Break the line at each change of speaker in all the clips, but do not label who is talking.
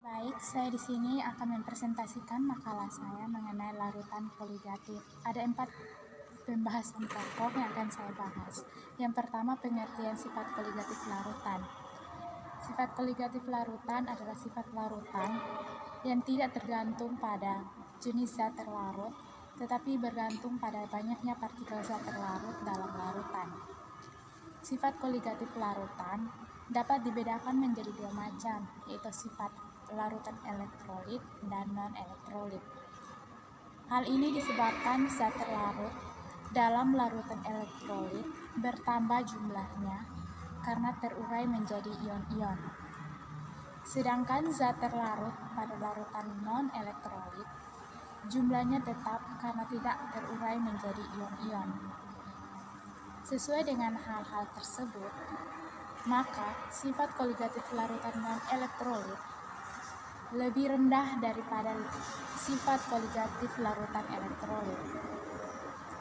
Baik, saya di sini akan mempresentasikan makalah saya mengenai larutan koligatif. Ada 4 pembahasan pokok yang akan saya bahas. Yang pertama, pengertian sifat koligatif larutan. Sifat koligatif larutan adalah sifat larutan yang tidak tergantung pada jenis zat terlarut, tetapi bergantung pada banyaknya partikel zat terlarut dalam larutan. Sifat koligatif larutan dapat dibedakan menjadi 2 macam, yaitu sifat larutan elektrolit dan non-elektrolit. Hal ini disebabkan zat terlarut dalam larutan elektrolit bertambah jumlahnya karena terurai menjadi ion-ion. Sedangkan zat terlarut pada larutan non-elektrolit jumlahnya tetap karena tidak terurai menjadi ion-ion. Sesuai dengan hal-hal tersebut, maka sifat koligatif larutan non-elektrolit lebih rendah daripada sifat koligatif larutan elektrolit.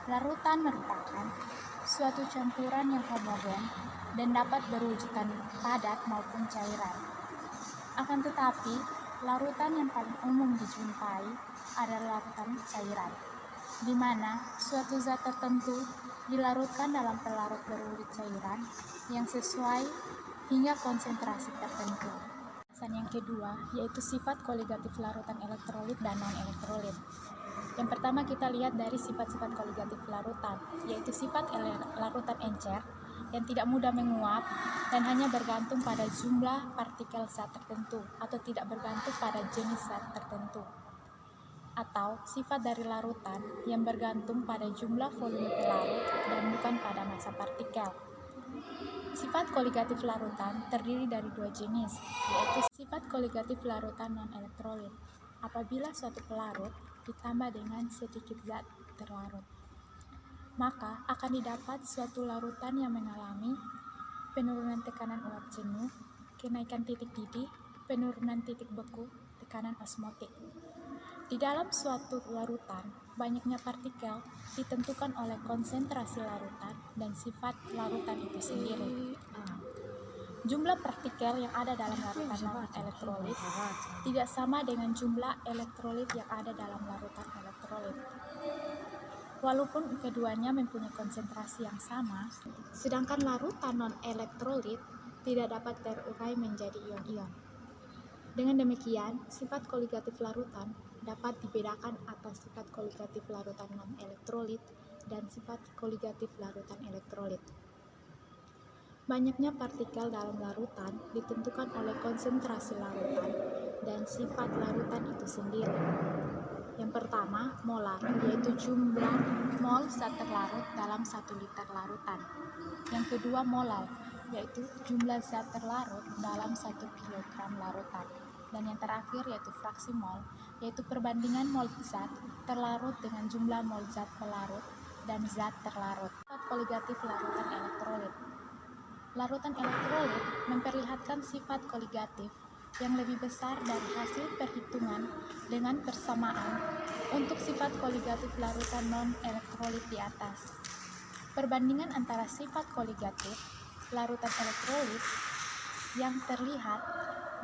Larutan merupakan suatu campuran yang homogen dan dapat berwujudkan padat maupun cairan. Akan tetapi, larutan yang paling umum dijumpai adalah larutan cairan, di mana suatu zat tertentu dilarutkan dalam pelarut berwujud cairan yang sesuai hingga konsentrasi tertentu. Yang kedua, yaitu sifat koligatif larutan elektrolit dan non-elektrolit. Yang pertama kita lihat dari sifat-sifat koligatif larutan, yaitu sifat larutan encer yang tidak mudah menguap dan hanya bergantung pada jumlah partikel zat tertentu atau tidak bergantung pada jenis zat tertentu. Atau sifat dari larutan yang bergantung pada jumlah volume pelarut dan bukan pada massa partikel. Sifat koligatif larutan terdiri dari 2 jenis, yaitu sifat koligatif larutan non-elektrolit. Apabila suatu pelarut ditambah dengan sedikit zat terlarut, maka akan didapat suatu larutan yang mengalami penurunan tekanan uap jenuh, kenaikan titik didih, penurunan titik beku, tekanan osmotik. Di dalam suatu larutan, banyaknya partikel ditentukan oleh konsentrasi larutan dan sifat larutan itu sendiri. Jumlah partikel yang ada dalam larutan non-elektrolit tidak sama dengan jumlah elektrolit yang ada dalam larutan elektrolit. Walaupun keduanya mempunyai konsentrasi yang sama, sedangkan larutan non-elektrolit tidak dapat terurai menjadi ion-ion. Dengan demikian, sifat koligatif larutan dapat dibedakan atas sifat koligatif larutan non-elektrolit dan sifat koligatif larutan elektrolit. Banyaknya partikel dalam larutan ditentukan oleh konsentrasi larutan dan sifat larutan itu sendiri. Yang pertama, molar, yaitu jumlah mol zat terlarut dalam 1 liter larutan. Yang kedua, molal, yaitu jumlah zat terlarut dalam 1 kilogram larutan. Dan yang terakhir yaitu fraksi mol, yaitu perbandingan mol zat terlarut dengan jumlah mol zat pelarut dan zat terlarut. Sifat koligatif larutan elektrolit. Larutan elektrolit memperlihatkan sifat koligatif yang lebih besar dari hasil perhitungan dengan persamaan untuk sifat koligatif larutan non-elektrolit di atas. Perbandingan antara sifat koligatif larutan elektrolit yang terlihat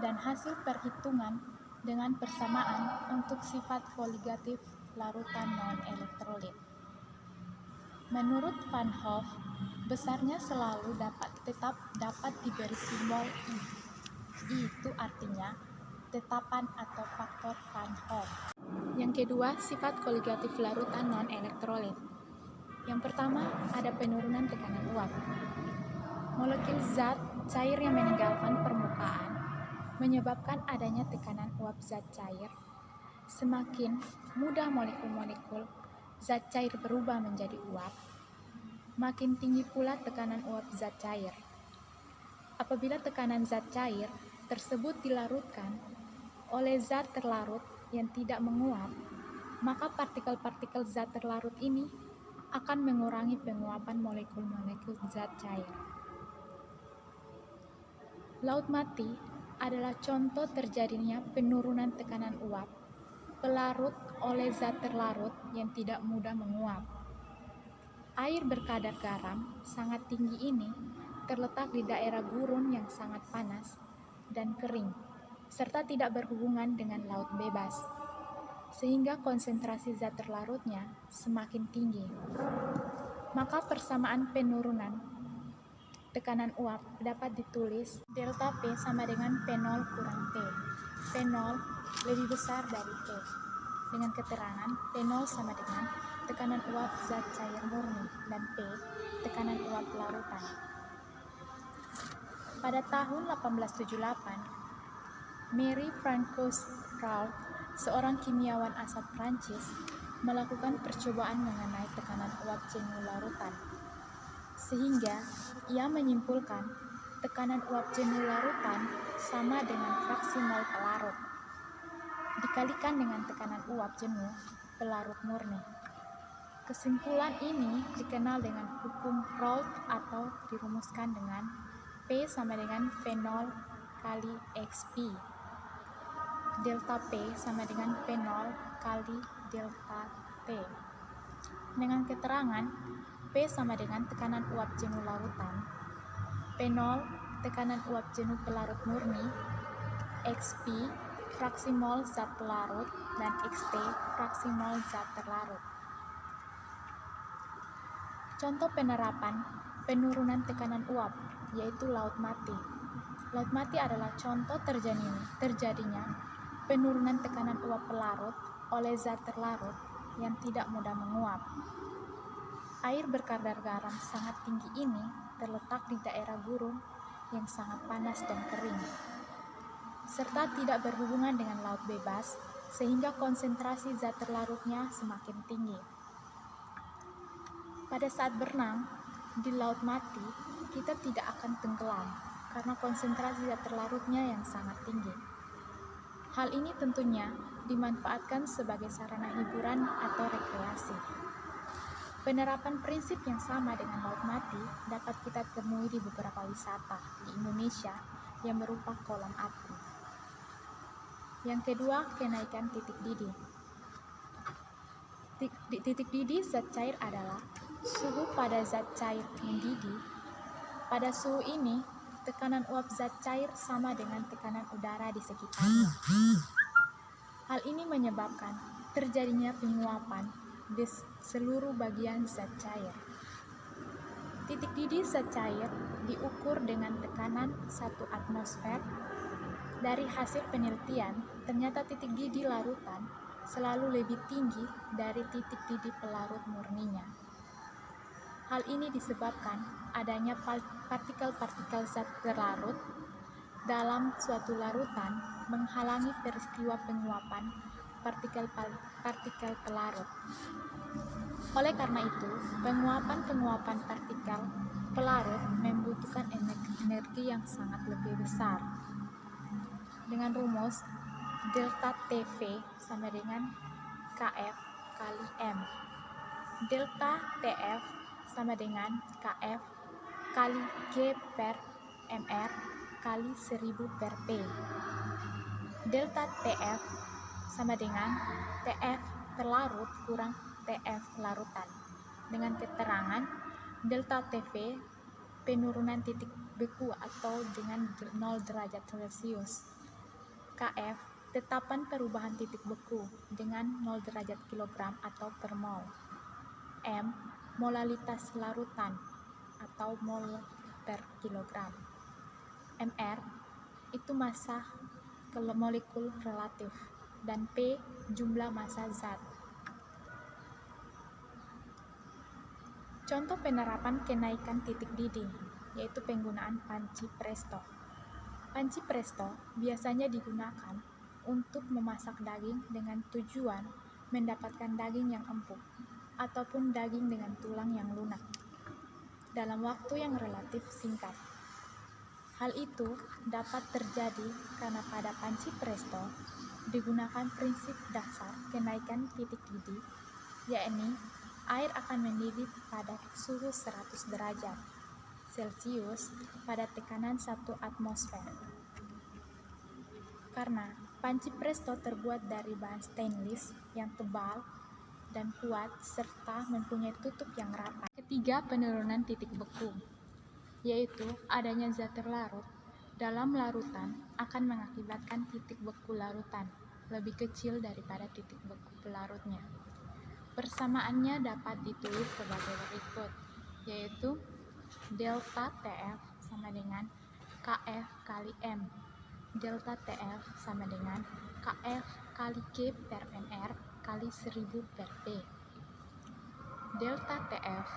dan hasil perhitungan dengan persamaan untuk sifat koligatif larutan non-elektrolit. Menurut Van Hoff, besarnya selalu tetap dapat diberi simbol I. I itu artinya tetapan atau faktor Van Hoff. Yang kedua, sifat koligatif larutan non-elektrolit. Yang pertama, ada penurunan tekanan uap. Molekul zat cair yang meninggalkan permukaan menyebabkan adanya tekanan uap zat cair. Semakin mudah molekul-molekul zat cair berubah menjadi uap, makin tinggi pula tekanan uap zat cair. Apabila tekanan zat cair tersebut dilarutkan oleh zat terlarut yang tidak menguap, maka partikel-partikel zat terlarut ini akan mengurangi penguapan molekul-molekul zat cair. Laut mati adalah contoh terjadinya penurunan tekanan uap pelarut oleh zat terlarut yang tidak mudah menguap. Air berkadar garam sangat tinggi ini terletak di daerah gurun yang sangat panas dan kering, serta tidak berhubungan dengan laut bebas, sehingga konsentrasi zat terlarutnya semakin tinggi. Maka persamaan penurunan tekanan uap dapat ditulis delta P sama dengan P0 kurang T. P0 lebih besar dari T. Dengan keterangan P0 sama dengan tekanan uap zat cair murni dan P tekanan uap larutan. Pada tahun 1878, Marie Francois-Raoult, seorang kimiawan asal Prancis, melakukan percobaan mengenai tekanan uap jenuh larutan. Sehingga ia menyimpulkan tekanan uap jenuh larutan sama dengan fraksi mol pelarut dikalikan dengan tekanan uap jenuh pelarut murni. Kesimpulan ini dikenal dengan hukum Raoult atau dirumuskan dengan P sama dengan P0 kali XP. Delta P sama dengan P0 kali delta T. Dengan keterangan P sama dengan tekanan uap jenuh larutan, P0 tekanan uap jenuh pelarut murni, XP fraksi mol zat pelarut, dan XT fraksi mol zat terlarut. Contoh penerapan penurunan tekanan uap, yaitu laut mati. Laut mati adalah contoh terjadinya penurunan tekanan uap pelarut oleh zat terlarut yang tidak mudah menguap. Air berkadar garam sangat tinggi ini terletak di daerah gurun yang sangat panas dan kering, serta tidak berhubungan dengan laut bebas, sehingga konsentrasi zat terlarutnya semakin tinggi. Pada saat berenang di laut mati, kita tidak akan tenggelam karena konsentrasi zat terlarutnya yang sangat tinggi. Hal ini tentunya dimanfaatkan sebagai sarana hiburan atau rekreasi. Penerapan prinsip yang sama dengan laut mati dapat kita temui di beberapa wisata di Indonesia yang berupa kolam api. Yang kedua, kenaikan titik didih. Titik didih zat cair adalah suhu pada zat cair mendidih. Pada suhu ini, tekanan uap zat cair sama dengan tekanan udara di sekitarnya. Hal ini menyebabkan terjadinya penguapan di seluruh bagian zat cair. Titik didih zat cair diukur dengan tekanan 1 atmosfer. Dari hasil penelitian, ternyata titik didih larutan selalu lebih tinggi dari titik didih pelarut murninya. Hal ini disebabkan adanya partikel-partikel zat terlarut dalam suatu larutan menghalangi peristiwa penguapan partikel pelarut. Oleh karena itu, penguapan partikel pelarut membutuhkan energi yang sangat lebih besar. Dengan rumus delta TV sama dengan Kf kali M. Delta TF sama dengan Kf kali G per Mr kali 1000 per P. Delta TF sama dengan TF terlarut kurang TF larutan. Dengan keterangan delta TV penurunan titik beku atau dengan 0 derajat Celcius. Kf tetapan perubahan titik beku dengan 0 derajat kilogram atau per mol. M molalitas larutan atau mol per kilogram. Mr itu massa molekul relatif dan P jumlah massa zat. Contoh penerapan kenaikan titik didih yaitu penggunaan panci presto. Panci presto biasanya digunakan untuk memasak daging dengan tujuan mendapatkan daging yang empuk ataupun daging dengan tulang yang lunak dalam waktu yang relatif singkat. Hal itu dapat terjadi karena pada panci presto digunakan prinsip dasar kenaikan titik didih, yakni air akan mendidih pada suhu 100 derajat Celcius pada tekanan 1 atmosfer. Karena panci presto terbuat dari bahan stainless yang tebal dan kuat serta mempunyai tutup yang rapat. Ketiga, penurunan titik beku, yaitu adanya zat terlarut dalam larutan akan mengakibatkan titik beku larutan lebih kecil daripada titik beku pelarutnya. Persamaannya dapat ditulis sebagai berikut, yaitu delta TF sama dengan KF kali M. Delta TF sama dengan KF kali K per NR kali 1000 per P. Delta TF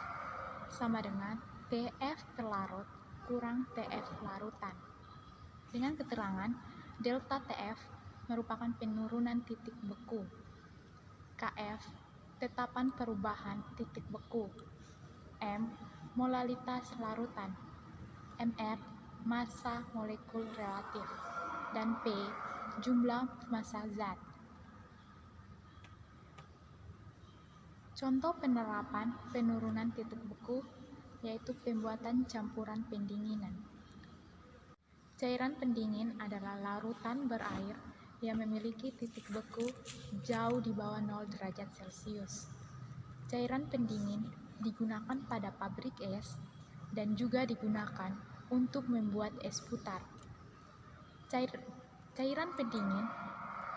sama dengan TF terlarut kurang TF larutan. Dengan keterangan, delta TF merupakan penurunan titik beku. KF, tetapan perubahan titik beku. M, molalitas larutan. MR, massa molekul relatif. Dan P, jumlah massa zat. Contoh penerapan penurunan titik beku yaitu pembuatan campuran pendinginan. Cairan pendingin adalah larutan berair yang memiliki titik beku jauh di bawah 0 derajat Celcius. Cairan pendingin digunakan pada pabrik es dan juga digunakan untuk membuat es putar. Cairan pendingin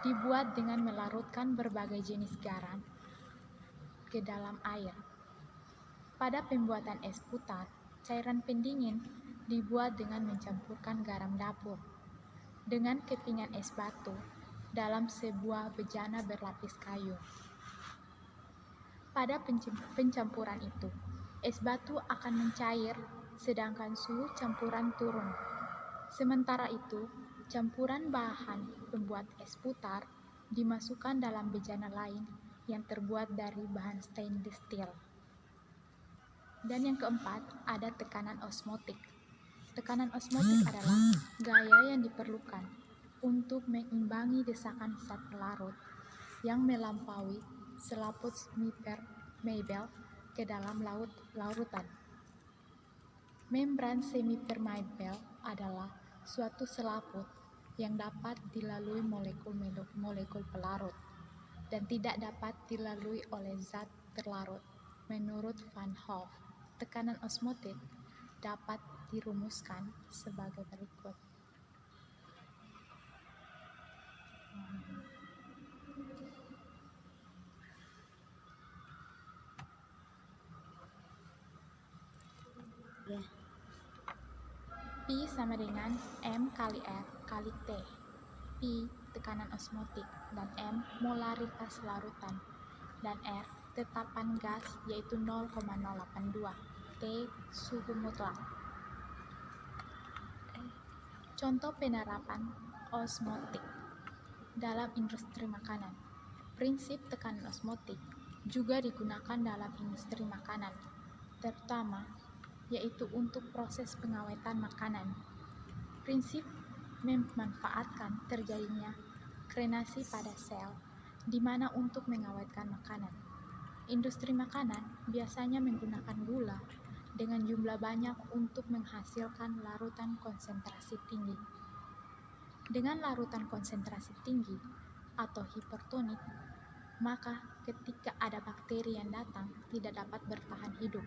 dibuat dengan melarutkan berbagai jenis garam ke dalam air. Pada pembuatan es putar, cairan pendingin dibuat dengan mencampurkan garam dapur dengan kepingan es batu dalam sebuah bejana berlapis kayu. Pada pencampuran itu, es batu akan mencair sedangkan suhu campuran turun. Sementara itu, campuran bahan pembuat es putar dimasukkan dalam bejana lain yang terbuat dari bahan stainless steel. Dan yang keempat, ada tekanan osmotik. Tekanan osmotik adalah gaya yang diperlukan untuk mengimbangi desakan zat pelarut yang melampaui selaput semipermeabel ke dalam larutan. Membran semipermeabel adalah suatu selaput yang dapat dilalui molekul-molekul pelarut dan tidak dapat dilalui oleh zat terlarut. Menurut Van Hoff, tekanan osmotik dapat dirumuskan sebagai berikut. P sama dengan M kali F kali T. P tekanan osmotik dan M molaritas larutan dan R tetapan gas yaitu 0,082. T suhu mutlak. Contoh penerapan osmotik dalam industri makanan. Prinsip tekanan osmotik juga digunakan dalam industri makanan, terutama yaitu untuk proses pengawetan makanan. Prinsip memanfaatkan terjadinya krenasi pada sel, di mana untuk mengawetkan makanan. Industri makanan biasanya menggunakan gula dengan jumlah banyak untuk menghasilkan larutan konsentrasi tinggi. Dengan larutan konsentrasi tinggi atau hipertonik, maka ketika ada bakteri yang datang tidak dapat bertahan hidup,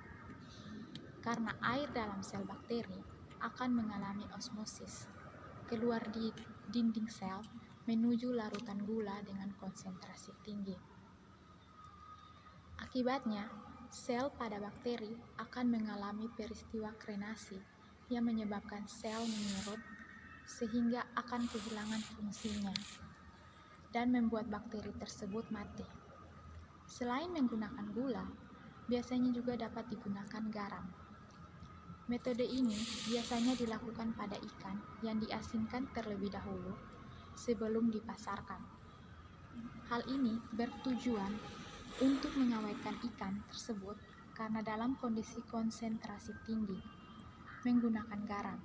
karena air dalam sel bakteri akan mengalami osmosis keluar di dinding sel menuju larutan gula dengan konsentrasi tinggi. Akibatnya, sel pada bakteri akan mengalami peristiwa krenasi yang menyebabkan sel menyerut sehingga akan kehilangan fungsinya dan membuat bakteri tersebut mati. Selain menggunakan gula, biasanya juga dapat digunakan garam. Metode ini biasanya dilakukan pada ikan yang diasinkan terlebih dahulu sebelum dipasarkan. Hal ini bertujuan untuk mengawetkan ikan tersebut karena dalam kondisi konsentrasi tinggi menggunakan garam.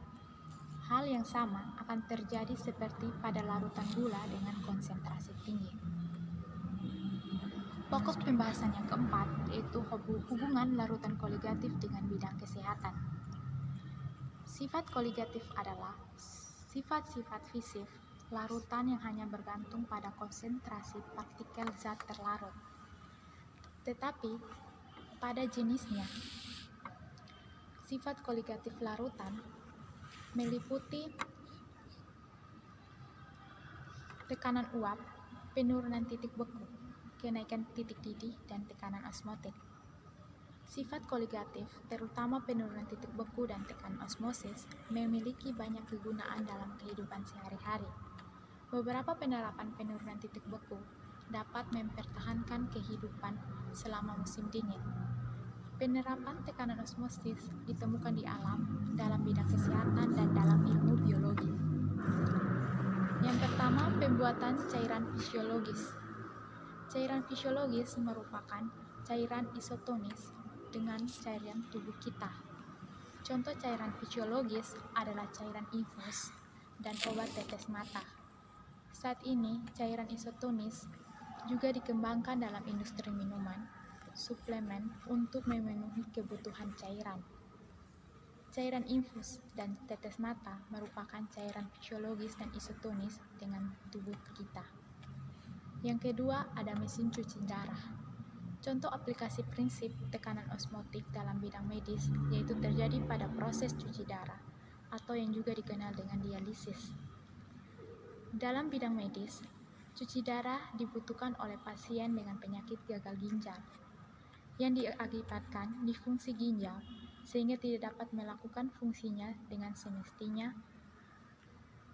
Hal yang sama akan terjadi seperti pada larutan gula dengan konsentrasi tinggi. Pokok pembahasan yang keempat yaitu hubungan larutan koligatif dengan bidang kesehatan. Sifat koligatif adalah sifat-sifat fisik larutan yang hanya bergantung pada konsentrasi partikel zat terlarut. Tetapi pada jenisnya, sifat koligatif larutan meliputi tekanan uap, penurunan titik beku, kenaikan titik didih, dan tekanan osmotik. Sifat koligatif, terutama penurunan titik beku dan tekanan osmosis, memiliki banyak kegunaan dalam kehidupan sehari-hari. Beberapa penerapan penurunan titik beku dapat mempertahankan kehidupan selama musim dingin. Penerapan tekanan osmosis ditemukan di alam, dalam bidang kesehatan, dan dalam ilmu biologi. Yang pertama, pembuatan cairan fisiologis. Cairan fisiologis merupakan cairan isotonis dengan cairan tubuh kita. Contoh cairan fisiologis adalah cairan infus dan obat tetes mata. Saat ini, cairan isotonis juga dikembangkan dalam industri minuman, suplemen untuk memenuhi kebutuhan cairan. Cairan infus dan tetes mata merupakan cairan fisiologis dan isotonis dengan tubuh kita. Yang kedua, ada mesin cuci darah. Contoh aplikasi prinsip tekanan osmotik dalam bidang medis yaitu terjadi pada proses cuci darah atau yang juga dikenal dengan dialisis. Dalam bidang medis, cuci darah dibutuhkan oleh pasien dengan penyakit gagal ginjal yang diakibatkan disfungsi ginjal sehingga tidak dapat melakukan fungsinya dengan semestinya,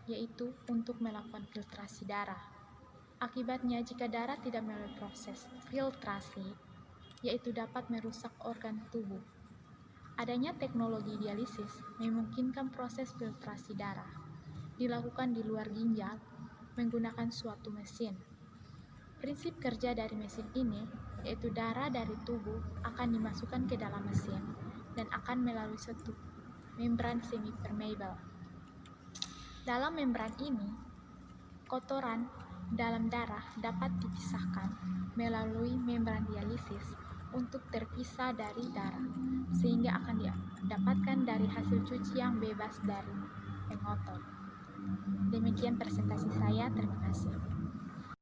yaitu untuk melakukan filtrasi darah. Akibatnya, jika darah tidak melalui proses filtrasi, yaitu dapat merusak organ tubuh. Adanya teknologi dialisis memungkinkan proses filtrasi darah dilakukan di luar ginjal menggunakan suatu mesin. Prinsip kerja dari mesin ini yaitu darah dari tubuh akan dimasukkan ke dalam mesin dan akan melalui suatu membran semi-permeable. Dalam membran ini, kotoran dalam darah dapat dipisahkan melalui membran dialisis untuk terpisah dari darah, sehingga akan didapatkan dari hasil cuci yang bebas dari pengotor. Demikian presentasi saya, terima kasih.